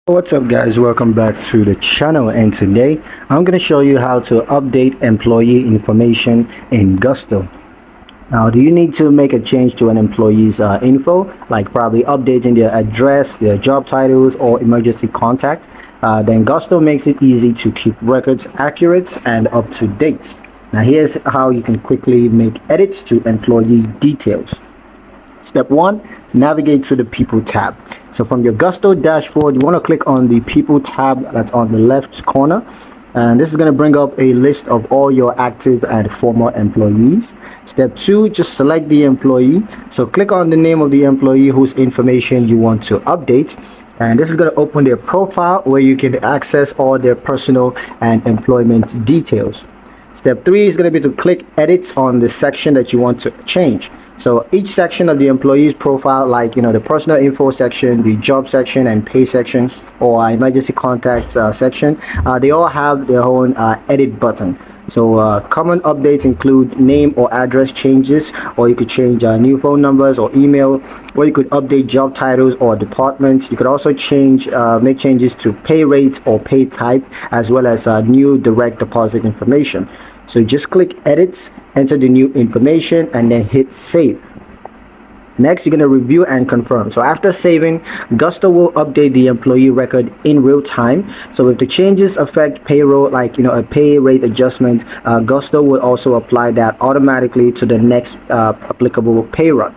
What's up guys, welcome back to the channel, and today I'm going to show you how to update employee information in Gusto. Now, do you need to make a change to an employee's info, like probably updating their address, their job titles, or emergency contact? Then Gusto makes it easy to keep records accurate and up to date. Now here's how you can quickly make edits to employee details. Step 1, navigate to the People tab. So from your Gusto dashboard, you want to click on the People tab that's on the left corner. And this is going to bring up a list of all your active and former employees. Step 2, just select the employee. So click on the name of the employee whose information you want to update. And this is going to open their profile where you can access all their personal and employment details. Step 3 is going to be to click edits on the section that you want to change. So each section of the employee's profile, like the personal info section, the job section and pay section, or emergency contact section, they all have their own edit button. So common updates include name or address changes, or you could change new phone numbers or email, or you could update job titles or departments. You could also make changes to pay rates or pay type, as well as new direct deposit information. So just click edits, enter the new information, and then hit save. Next, you're going to review and confirm. So after saving, Gusto will update the employee record in real time. So if the changes affect payroll, like a pay rate adjustment, Gusto will also apply that automatically to the next applicable pay run.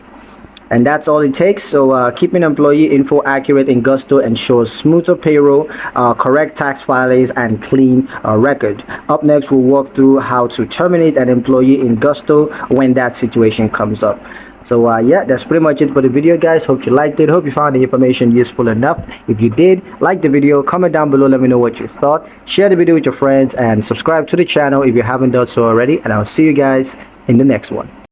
And that's all it takes. So keeping employee info accurate in Gusto ensures smoother payroll, correct tax filings, and clean record. Up next, we'll walk through how to terminate an employee in Gusto when that situation comes up. So yeah, that's pretty much it for the video, guys. Hope you liked it. Hope you found the information useful enough. If you did, like the video, comment down below, let me know what you thought. Share the video with your friends and subscribe to the channel if you haven't done so already. And I'll see you guys in the next one.